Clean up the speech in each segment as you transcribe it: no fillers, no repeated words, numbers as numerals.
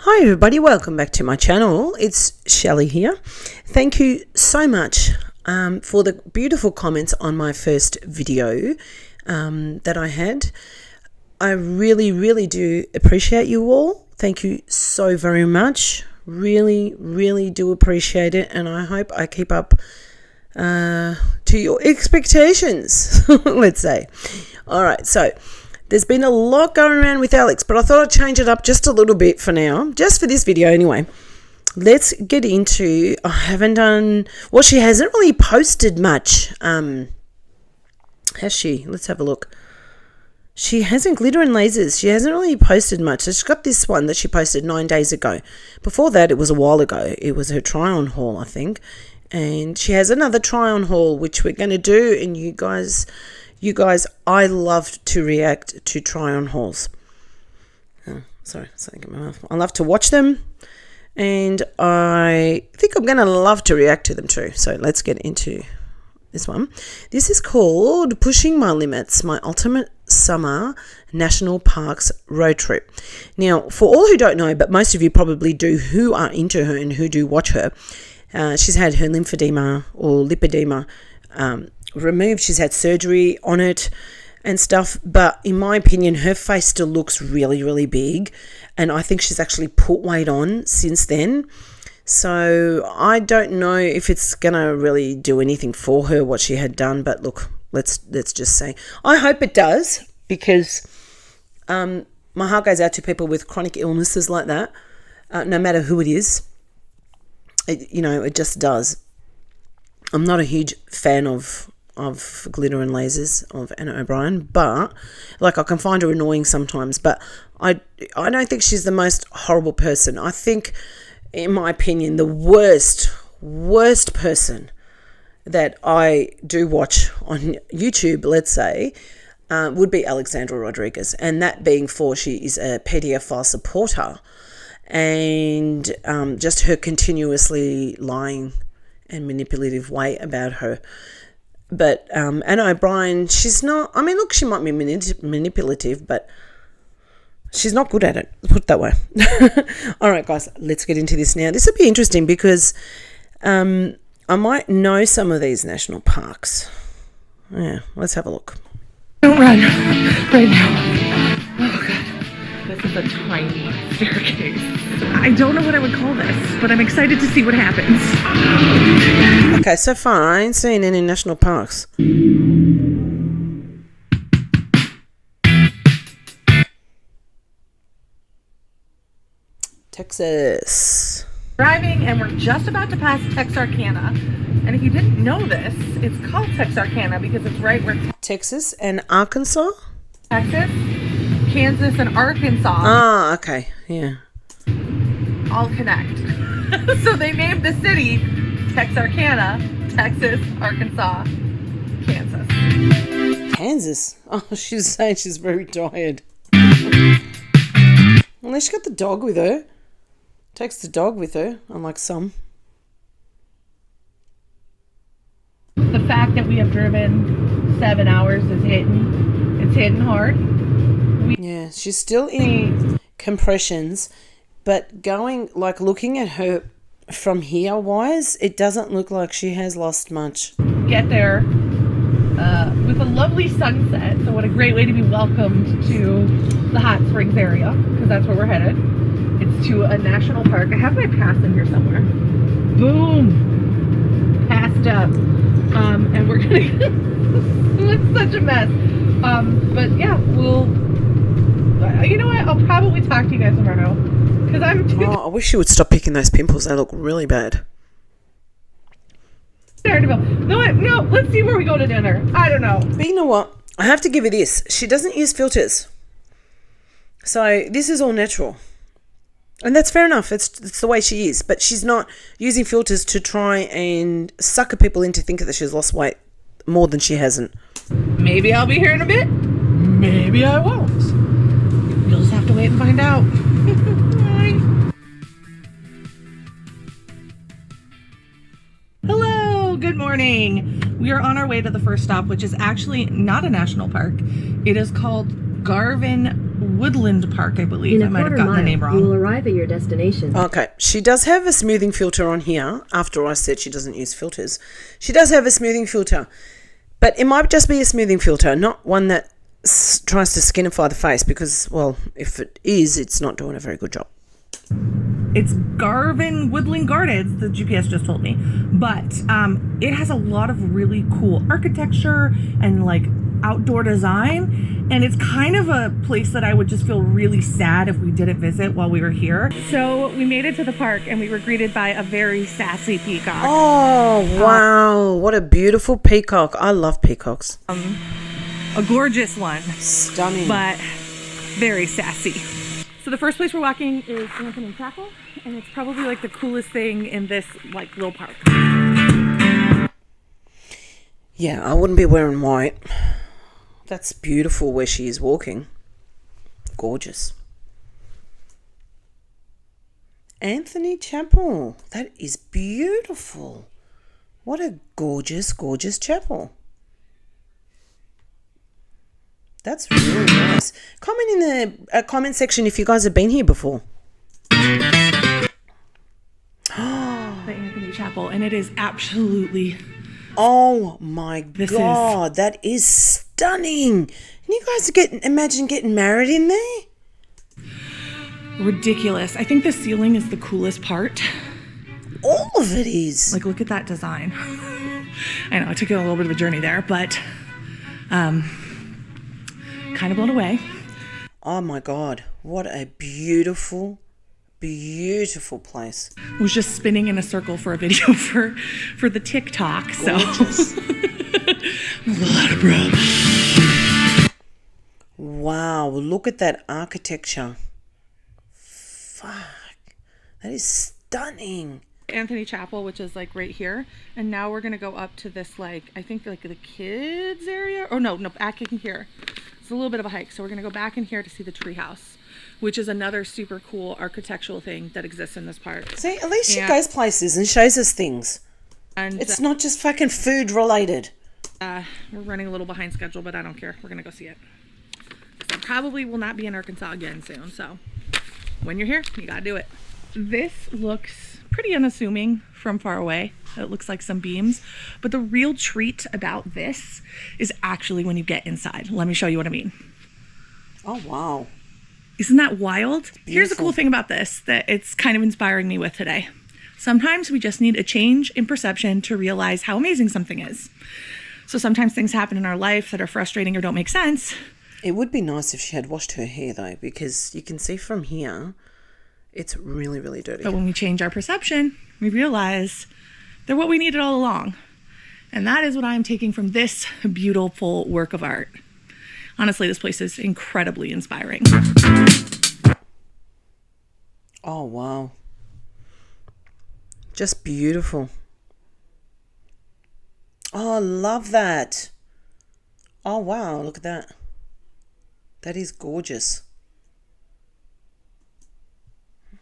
Hi everybody, welcome back to my channel. It's Shelley here. Thank you so much for the beautiful comments on my first video that I had. I really do appreciate you all. Thank you so very much. Really do appreciate it, and I hope I keep up to your expectations, let's say. All right, so there's been a lot going around with Alex, but I thought I'd change it up just a little bit for now, just for this video anyway. Let's get into, she hasn't really posted much, has she? Let's have a look. She hasn't, Glitterandlazers, she hasn't really posted much. So she's got this one that she posted 9 days ago. Before that, it was a while ago. It was her try-on haul, I think. And she has another try-on haul, which we're going to do, and you guys, I love to react to try-on hauls. Oh, sorry, something in my mouth. I love to watch them, and I think I'm going to love to react to them too. So let's get into this one. This is called Pushing My Limits, My Ultimate Summer National Parks Road Trip. Now, for all who don't know, but most of you probably do who are into her and who do watch her, she's had her lymphedema or lipedema removed. She's had surgery on it and stuff, but in my opinion her face still looks really big, and I think she's actually put weight on since then. So I don't know if it's gonna really do anything for her what she had done, but look, let's just say I hope it does, because my heart goes out to people with chronic illnesses like that, no matter who it is. It just does. I'm not a huge fan of Glitterandlazers, of Anna O'Brien, but I can find her annoying sometimes, but I don't think she's the most horrible person. I think, in my opinion, the worst person that I do watch on YouTube, let's say, would be Alexandra Rodriguez, and that being for she is a pedophile supporter, and just her continuously lying and manipulative way about her. But Anna O'Brien, she's not, look, she might be manipulative, but she's not good at it, put it that way. All right, guys, let's get into this now. This will be interesting because I might know some of these national parks. Yeah, let's have a look. Don't run right now. Oh, God. This is a tiny staircase. I don't know what I would call this, but I'm excited to see what happens. Okay, so far I ain't seen any national parks. Texas. Driving, and we're just about to pass Texarkana. And if you didn't know this, it's called Texarkana because it's right where Texas and Arkansas? Texas, Kansas, and Arkansas. Ah, okay, yeah. All connect. So they named the city Texarkana, Texas, Arkansas, Kansas. Kansas? Oh, she's saying she's very tired. Well, she got the dog with her. Takes the dog with her, unlike some. The fact that we have driven 7 hours is hitting. It's hitting hard. Yeah, she's still in compressions, but looking at her from here wise, it doesn't look like she has lost much. Get there with a lovely sunset. So what a great way to be welcomed to the Hot Springs area, because that's where we're headed. It's to a national park. I have my pass in here somewhere. Boom! Passed up. And we're gonna it's such a mess. But yeah, you know what? I'll probably talk to you guys tomorrow. Because I'm too I wish you would stop picking those pimples. They look really bad. tired to go. No, let's see where we go to dinner. I don't know. But you know what? I have to give her this. She doesn't use filters. So this is all natural. And that's fair enough. It's the way she is. But she's not using filters to try and sucker people into thinking that she's lost weight more than she hasn't. Maybe I'll be here in a bit. Maybe I won't. You'll just have to wait and find out. Bye. Hello, good morning. We are on our way to the first stop, which is actually not a national park. It is called Garvin Woodland Park, I believe. I might have gotten the name wrong. You will arrive at your destination. Okay, she does have a smoothing filter on here. After I said she doesn't use filters, she does have a smoothing filter, but it might just be a smoothing filter, not one that tries to skinify the face, because, well, if it is, it's not doing a very good job. It's Garvin Woodland Gardens, the GPS just told me, but it has a lot of really cool architecture and like outdoor design, and it's kind of a place that I would just feel really sad if we didn't visit while we were here. So we made it to the park and we were greeted by a very sassy peacock. Oh wow, what a beautiful peacock. I love peacocks. A gorgeous one. Stunning. But very sassy. So the first place we're walking is Anthony Chapel, and it's probably like the coolest thing in this like little park. Yeah, I wouldn't be wearing white. That's beautiful where she is walking. Gorgeous. Anthony Chapel. That is beautiful. What a gorgeous, gorgeous chapel. That's really nice. Comment in the comment section if you guys have been here before. The Anthony Chapel, and it is absolutely... Oh my God, that is stunning. Can you guys imagine getting married in there? Ridiculous. I think the ceiling is the coolest part. All of it is. Like, look at that design. I know, I took a little bit of a journey there, but kind of blown away. Oh my God, what a beautiful, beautiful place. I was just spinning in a circle for a video for the TikTok. Gorgeous. So a lot of breath. Wow, look at that architecture. Fuck, that is stunning. Anthony Chapel, which is like right here, and now we're gonna go up to this, like, I think like the kids area, or no, back in here. It's a little bit of a hike, so we're gonna go back in here to see the treehouse, which is another super cool architectural thing that exists in this park. See, at least she goes places and shows us things. And it's not just fucking food related. We're running a little behind schedule, but I don't care. We're gonna go see it. So probably will not be in Arkansas again soon, so when you're here, you gotta do it. This looks pretty unassuming from far away. It looks like some beams, but the real treat about this is actually when you get inside. Let me show you what I mean. Oh wow. Isn't that wild? Here's the cool thing about this that it's kind of inspiring me with today. Sometimes we just need a change in perception to realize how amazing something is. So sometimes things happen in our life that are frustrating or don't make sense. It would be nice if she had washed her hair though, because you can see from here, it's really, really dirty. But when we change our perception, we realize they're what we needed all along. And that is what I'm taking from this beautiful work of art. Honestly, this place is incredibly inspiring. Oh, wow. Just beautiful. Oh, I love that. Oh, wow. Look at that. That is gorgeous.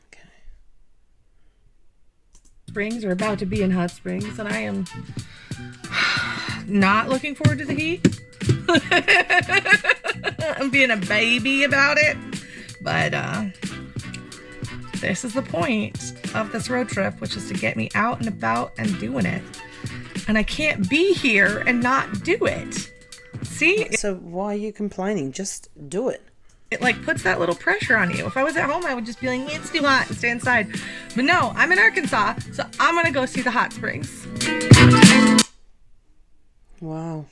Okay. Springs are about to be in Hot Springs, and I am not looking forward to the heat. I'm being a baby about it, but this is the point of this road trip, which is to get me out and about and doing it. And I can't be here and not do it. See? So why are you complaining? Just do it. It like puts that little pressure on you. If I was at home, I would just be like, it's too hot and stay inside. But no, I'm in Arkansas, so I'm gonna go see the hot springs. Wow.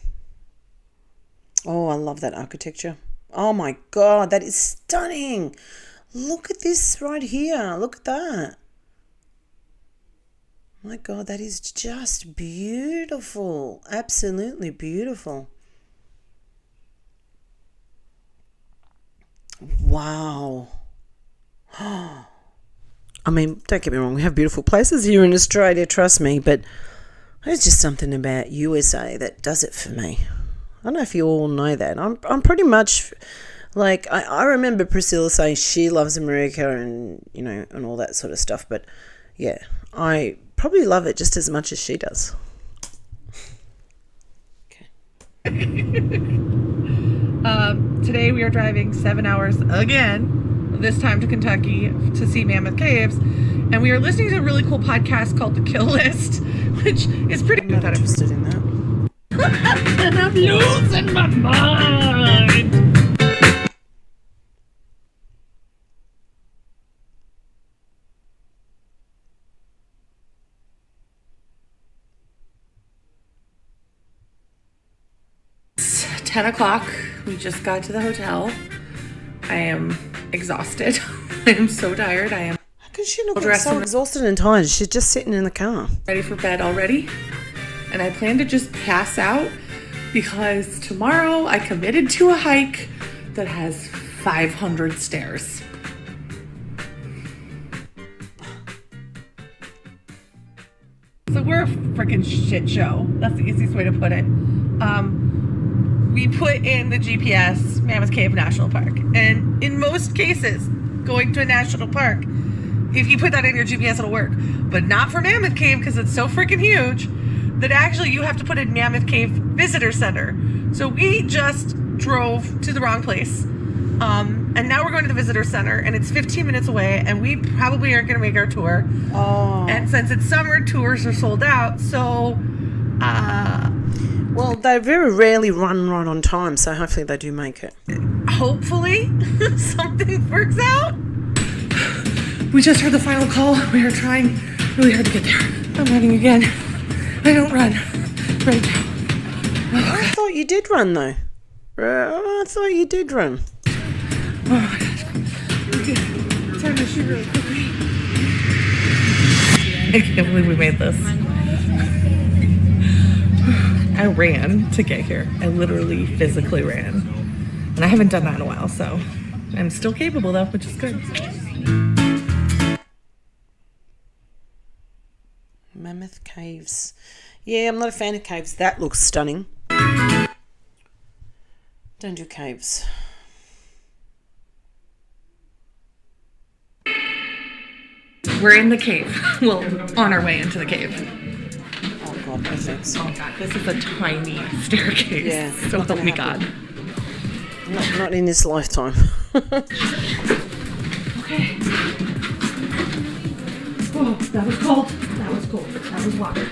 Oh, I love that architecture. Oh my God, that is stunning. Look at this right here. Look at that. My God, that is just beautiful. Absolutely beautiful. Wow. I mean, don't get me wrong, we have beautiful places here in Australia, trust me, but there's just something about USA that does it for me. I don't know if you all know that. I'm pretty much like, I remember Priscilla saying she loves America and, you know, and all that sort of stuff, but yeah, I probably love it just as much as she does. Okay. Today we are driving 7 hours again, this time to Kentucky to see Mammoth Caves, and we are listening to a really cool podcast called The Kill List, which is pretty good. I'm not interested in that. And I'm losing my mind. It's 10 o'clock. We just got to the hotel. I am exhausted. I am so tired. I am. How can she not get so exhausted and tired? She's just sitting in the car. Ready for bed already. And I plan to just pass out because tomorrow I committed to a hike that has 500 stairs. So we're a freaking shit show. That's the easiest way to put it. We put in the GPS Mammoth Cave National Park. And in most cases, going to a national park, if you put that in your GPS, it'll work. But not for Mammoth Cave because it's so freaking huge that actually you have to put in Mammoth Cave Visitor Center. So we just drove to the wrong place. And now we're going to the Visitor Center, and it's 15 minutes away, and we probably aren't going to make our tour. Oh. And since it's summer, tours are sold out, so... well, they very rarely run right on time, so hopefully they do make it. Hopefully something works out. We just heard the final call. We are trying really hard to get there. I'm running again. I don't run right now. Oh, I thought you did run, though. I thought you did run. Oh my gosh. Turn the shoe really quickly. I can't believe we made this. I ran to get here. I literally physically ran. And I haven't done that in a while, so I'm still capable though, which is good. Mammoth Caves. Yeah, I'm not a fan of caves. That looks stunning. Don't do caves. We're in the cave. Well, on our way into the cave. Oh God, no thanks. Oh God, this is a tiny staircase. Yeah, so help me God. Not in this lifetime. Okay. Oh, that was cold. That was cold. That was water.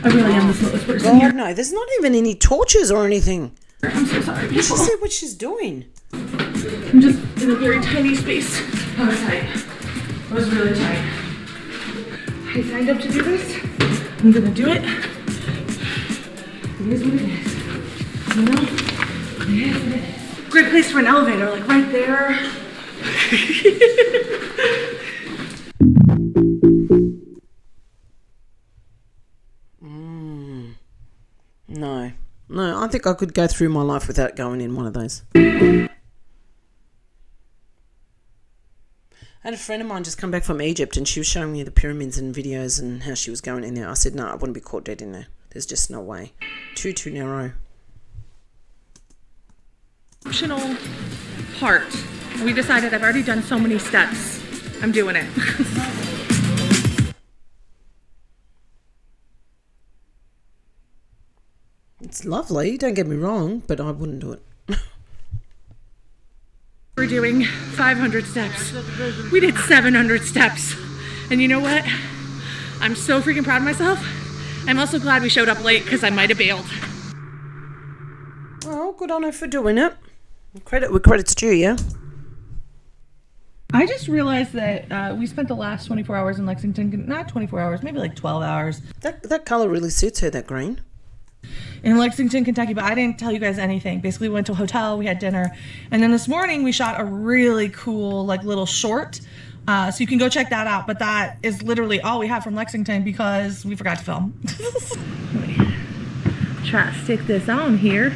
I really am the slowest person God, here. no, there's not even any torches or anything. I'm so sorry. You should see what she's doing. I'm just in a very tiny space. I was tight. I was really tight. I signed up to do this. I'm gonna do it. It is what it is. You know? It is what it is. Great place for an elevator, like right there. No, I think I could go through my life without going in one of those. I had a friend of mine just come back from Egypt and she was showing me the pyramids and videos and how she was going in there. I said, no, I wouldn't be caught dead in there. There's just no way. Too narrow. Optional part. We decided I've already done so many steps. I'm doing it. It's lovely, don't get me wrong, but I wouldn't do it. We're doing 500 steps. We did 700 steps. And you know what? I'm so freaking proud of myself. I'm also glad we showed up late because I might have bailed. Well, good on her for doing it. Credit where credit's due, yeah? I just realized that we spent the last 24 hours in Lexington, not 24 hours, maybe like 12 hours. That colour really suits her, that green. In Lexington, Kentucky, but I didn't tell you guys anything. Basically, we went to a hotel, we had dinner, and then this morning we shot a really cool, like, little short. So you can go check that out, but that is literally all we have from Lexington because we forgot to film. Let me try to stick this on here.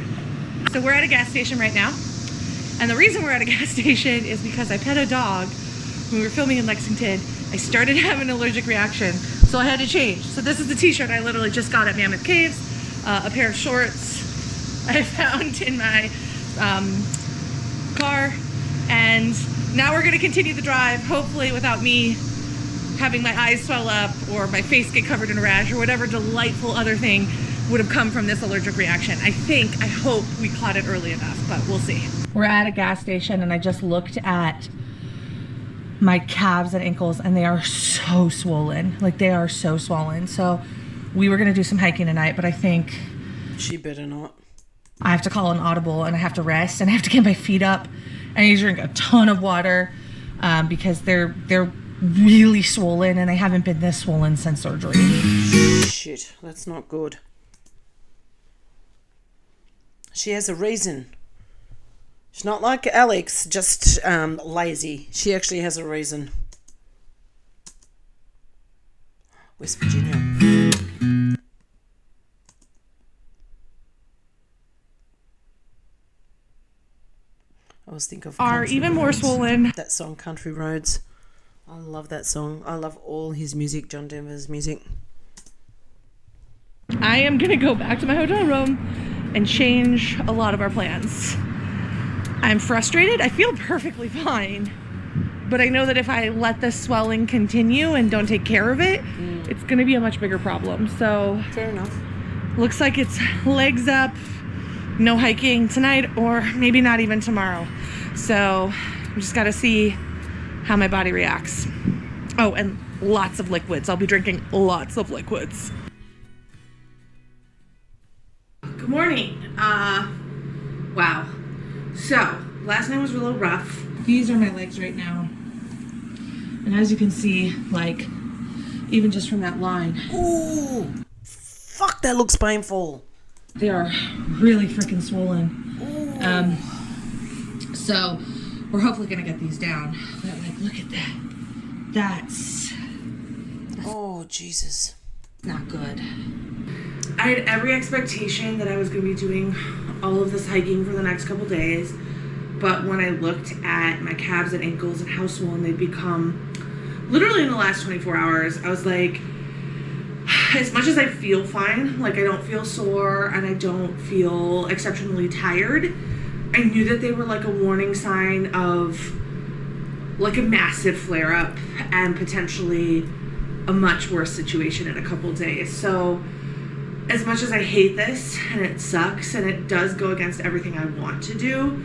So we're at a gas station right now, and the reason we're at a gas station is because I pet a dog when we were filming in Lexington. I started having an allergic reaction, so I had to change. So this is the t-shirt I literally just got at Mammoth Caves. A pair of shorts I found in my car, and now we're going to continue the drive, hopefully without me having my eyes swell up or my face get covered in a rash or whatever delightful other thing would have come from this allergic reaction. I hope we caught it early enough, but we'll see. We're at a gas station and I just looked at my calves and ankles and they are so swollen. Like they are so swollen. So we were gonna do some hiking tonight, but I think she better not. I have to call an audible and I have to rest and I have to get my feet up. I need to drink a ton of water because they're really swollen and they haven't been this swollen since surgery. Shit, that's not good. She has a reason. She's not like Alex, just lazy. She actually has a reason. West Virginia. I always think of are even more swollen. That song, Country Roads. I love that song. I love all his music, John Denver's music. I am gonna go back to my hotel room and change a lot of our plans. I'm frustrated. I feel perfectly fine, but I know that if I let this swelling continue and don't take care of it, it's gonna be a much bigger problem. So fair enough. Looks like it's legs up, no hiking tonight, or maybe not even tomorrow. So we just gotta see how my body reacts. Oh, and lots of liquids. I'll be drinking lots of liquids. Good morning. Wow. So, last night was a little rough. These are my legs right now. And as you can see, like, even just from that line. Ooh, fuck, that looks painful. They are really freaking swollen. So, we're hopefully gonna get these down. But, like, look at that. That's oh, Jesus. not good. I had every expectation that I was going to be doing all of this hiking for the next couple days, but when I looked at my calves and ankles and how swollen they'd become literally in the last 24 hours, I was like, as much as I feel fine, like I don't feel sore and I don't feel exceptionally tired, I knew that they were like a warning sign of like a massive flare-up and potentially a much worse situation in a couple days. So as much as I hate this and it sucks and it does go against everything I want to do,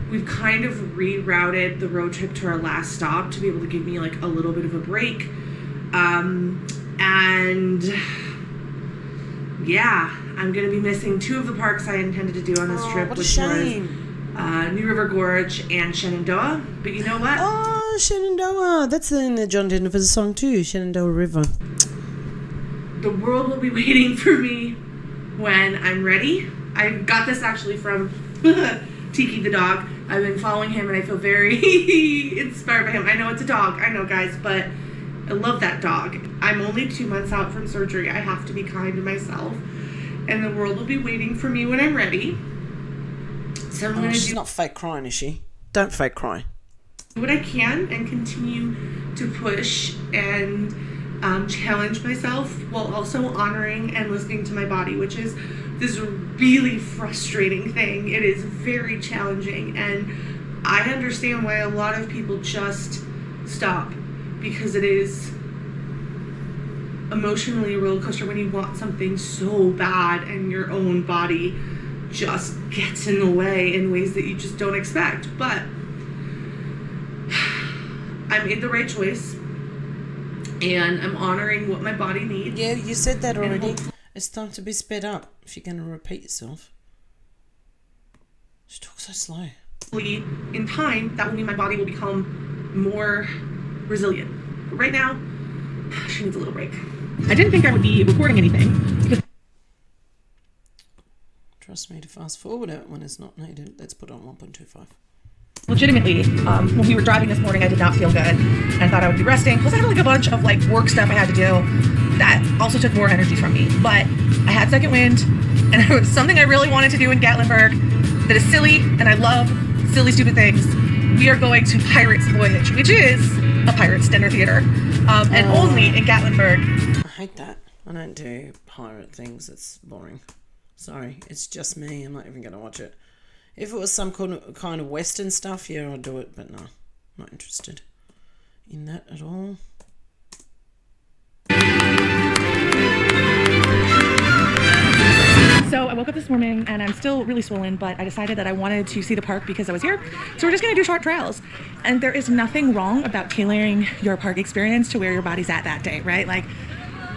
we've kind of rerouted the road trip to our last stop to be able to give me like a little bit of a break. And yeah, I'm gonna be missing two of the parks I intended to do on this trip, what a which shame. was New River Gorge and Shenandoah. But you know what? Oh, Shenandoah. That's in the John Denver's song too, Shenandoah River. The world will be waiting for me when I'm ready. I got this actually from Tiki the dog. I've been following him and I feel very inspired by him. I know it's a dog, I know guys, but I love that dog. I'm only 2 months out from surgery. I have to be kind to myself. And the world will be waiting for me when I'm ready. So I'm gonna she's do not fake crying, is she? Don't fake cry. what I can and continue to push and challenge myself while also honoring and listening to my body, which is this really frustrating thing. It is very challenging, and I understand why a lot of people just stop, because it is emotionally a roller coaster when you want something so bad and your own body just gets in the way in ways that you just don't expect. But I made the right choice and I'm honoring what my body needs. Yeah, you said that already. It's time to be sped up if you're going to repeat yourself. She talks so slow. In time, that will mean my body will become more resilient. But right now, she needs a little break. I didn't think I would be recording anything. Trust me to fast forward it when it's not needed. Let's put it on 1.25. Legitimately, when we were driving this morning, I did not feel good and thought I would be resting. Plus, I had like a bunch of like work stuff I had to do that also took more energy from me. But I had second wind, and it was something I really wanted to do in Gatlinburg that is silly, and I love silly, stupid things. We are going to Pirates Voyage, which is a Pirates dinner theater, and only in Gatlinburg. I hate that. I don't do pirate things. It's boring. Sorry, it's just me. I'm not even going to watch it. If it was some kind of Western stuff, yeah, I'd do it. But no, not interested in that at all. I woke up this morning and I'm still really swollen, but I decided that I wanted to see the park because I was here. So we're just gonna do short trails. And there is nothing wrong about tailoring your park experience to where your body's at that day, right? Like,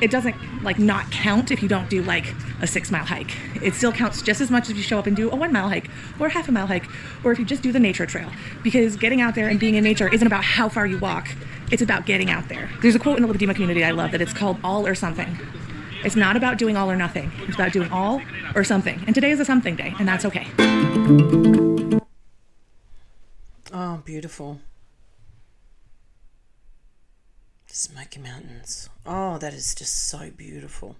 it doesn't like not count if you don't do like a 6-mile hike. It still counts just as much if you show up and do a 1-mile hike or a half-a-mile hike, or if you just do the nature trail. Because getting out there and being in nature isn't about how far you walk, it's about getting out there. There's a quote in the lipedema community I love that it's called all or something. It's not about doing all or nothing. It's about doing all or something. And today is a something day, and that's okay. Oh, beautiful. Smoky Mountains. Oh, that is just so beautiful.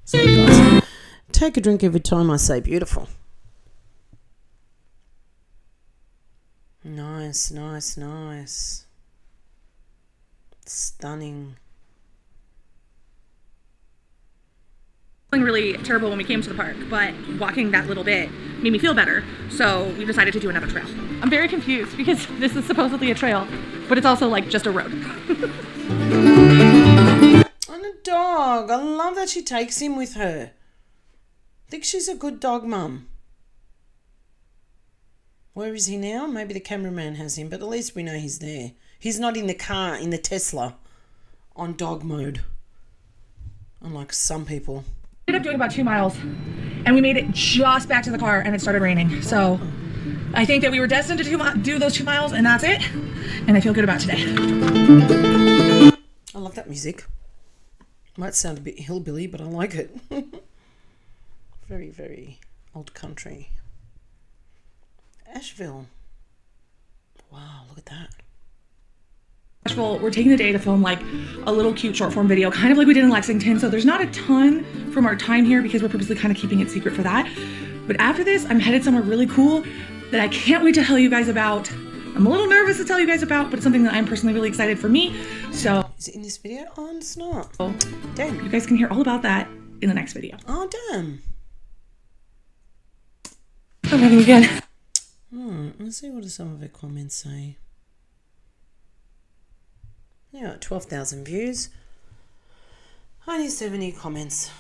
So guys, take a drink every time I say beautiful. Nice, nice, nice. Stunning. Really terrible when we came to the park, but walking that little bit made me feel better, so we decided to do another trail. I'm very confused because this is supposedly a trail, but it's also like just a road. And a dog. I love that she takes him with her. I think she's a good dog mum. Where is he now? Maybe the cameraman has him, but at least we know he's there. He's not in the car, in the Tesla, on dog mode, unlike some people. We ended up doing about 2 miles, and we made it just back to the car, and it started raining. So I think that we were destined to do those 2 miles, and that's it. And I feel good about today. I love that music. Might sound a bit hillbilly, but I like it. Very, very old country. Asheville. Wow, look at that. Asheville, we're taking the day to film like a little cute short form video, kind of like we did in Lexington. So there's not a ton from our time here because we're purposely kind of keeping it secret for that. But after this, I'm headed somewhere really cool that I can't wait to tell you guys about. I'm a little nervous to tell you guys about, but it's something that I'm personally really excited for me. So is it in this video? Oh, it's not. Oh, damn. You guys can hear all about that in the next video. Oh, damn. I'm having again. Let's see what some of the comments say. Yeah, 12,000 views. Only 70 comments.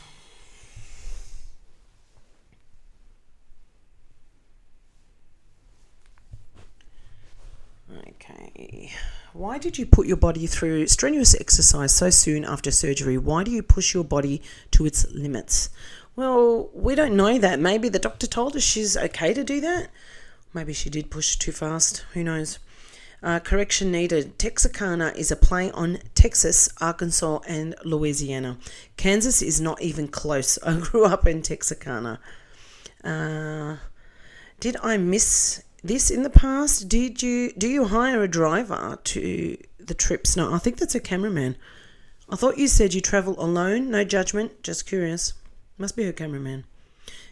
Okay. Why did you put your body through strenuous exercise so soon after surgery? Why do you push your body to its limits? Well, we don't know that. Maybe the doctor told us she's okay to do that. Maybe she did push too fast. Who knows? Correction needed. Texarkana is a play on Texas, Arkansas, and Louisiana. Kansas is not even close. I grew up in Texarkana. Did I miss this in the past? Do you hire a driver to the trips? No, I think that's a cameraman. I thought you said you travel alone. No judgment. Just curious. Must be her cameraman.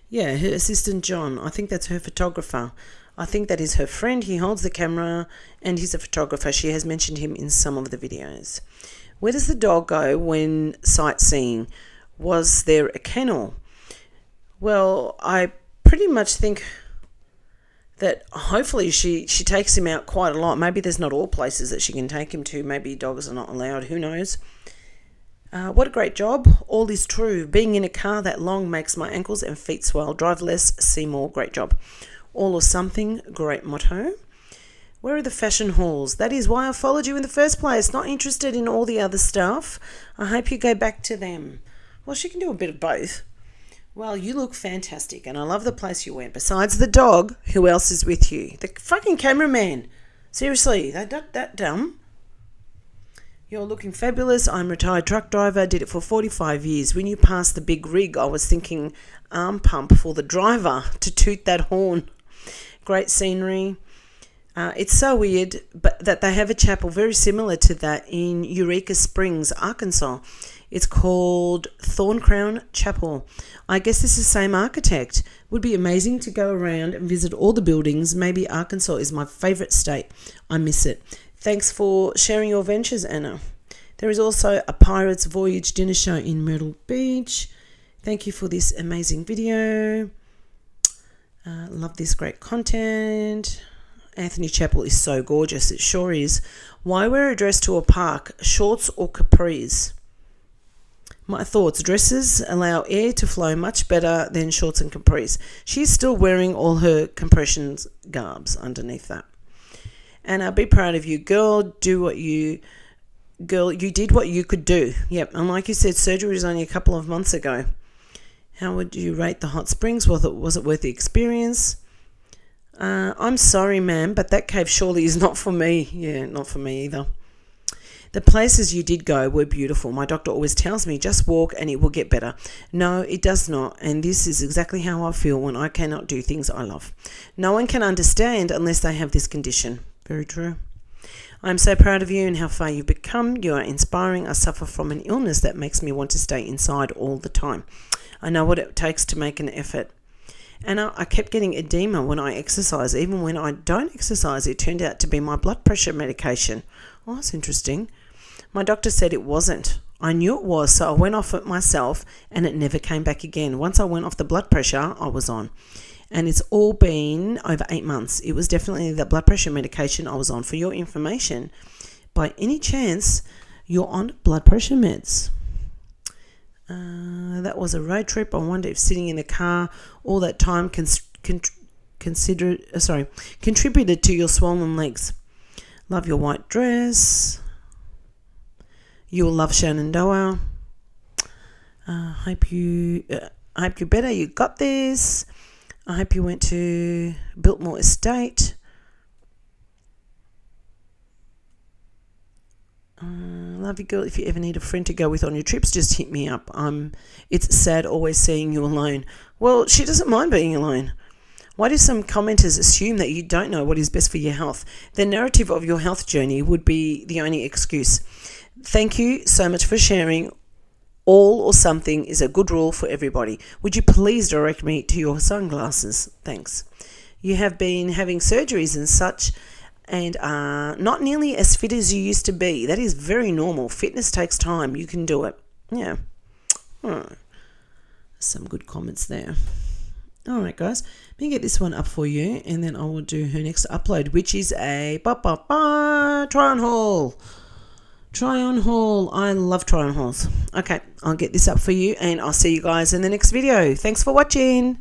Yeah, her assistant John. I think that's her photographer. I think that is her friend. He holds the camera and he's a photographer. She has mentioned him in some of the videos. Where does the dog go when sightseeing? Was there a kennel? Well, I pretty much think that hopefully she takes him out quite a lot. Maybe there's not all places that she can take him to. Maybe dogs are not allowed. Who knows? What a great job. All is true. Being in a car that long makes my ankles and feet swell. Drive less, see more. Great job. All or something, great motto. Where are the fashion halls? That is why I followed you in the first place. Not interested in all the other stuff. I hope you go back to them. Well, she can do a bit of both. Well, you look fantastic, and I love the place you went. Besides the dog, who else is with you? The fucking cameraman. Seriously, that dumb. You're looking fabulous. I'm a retired truck driver. Did it for 45 years. When you passed the big rig, I was thinking arm pump for the driver to toot that horn. Great scenery. It's so weird but that they have a chapel very similar to that in Eureka Springs, Arkansas. It's called Thorn Crown Chapel. I guess it's the same architect. Would be amazing to go around and visit all the buildings. Maybe Arkansas is my favorite state. I miss it. Thanks for sharing your ventures, Anna. There is also a Pirates Voyage dinner show in Myrtle Beach. Thank you for this amazing video. Love this great content. Anthony Chapel is so gorgeous. It sure is. Why wear a dress to a park? Shorts or capris? My thoughts, dresses allow air to flow much better than shorts and capris. She's still wearing all her compressions garbs underneath that. And I'll be proud of you, girl. You did what you could do. Yep, and like you said, surgery was only a couple of months ago. How would you rate the hot springs? Was it worth the experience? I'm sorry, ma'am, but that cave surely is not for me. Yeah, not for me either. The places you did go were beautiful. My doctor always tells me, just walk and it will get better. No, it does not. And this is exactly how I feel when I cannot do things I love. No one can understand unless they have this condition. Very true. I'm so proud of you and how far you've become. You are inspiring. I suffer from an illness that makes me want to stay inside all the time. I know what it takes to make an effort. And I kept getting edema when I exercise. Even when I don't exercise, it turned out to be my blood pressure medication. Oh, that's interesting. My doctor said it wasn't. I knew it was, so I went off it myself and it never came back again. Once I went off the blood pressure, I was on. And it's all been over 8 months. It was definitely the blood pressure medication I was on. For your information, by any chance, you're on blood pressure meds? That was a road trip. I wonder if sitting in the car all that time contributed to your swollen legs. Love your white dress. You will love Shenandoah. Hope you're better. You got this. I hope you went to Biltmore Estate. Love you, girl. If you ever need a friend to go with on your trips, just hit me up. It's sad always seeing you alone. Well, she doesn't mind being alone. Why do some commenters assume that you don't know what is best for your health? The narrative of your health journey would be the only excuse. Thank you so much for sharing. All or something is a good rule for everybody. Would you please direct me to your sunglasses? Thanks. You have been having surgeries and such and are not nearly as fit as you used to be. That is very normal. Fitness takes time. You can do it. Yeah. Some good comments there. All right, guys. Let me get this one up for you, and then I will do her next upload, which is a try-on haul. Try-on haul. I love try-on hauls. Okay, I'll get this up for you, and I'll see you guys in the next video. Thanks for watching.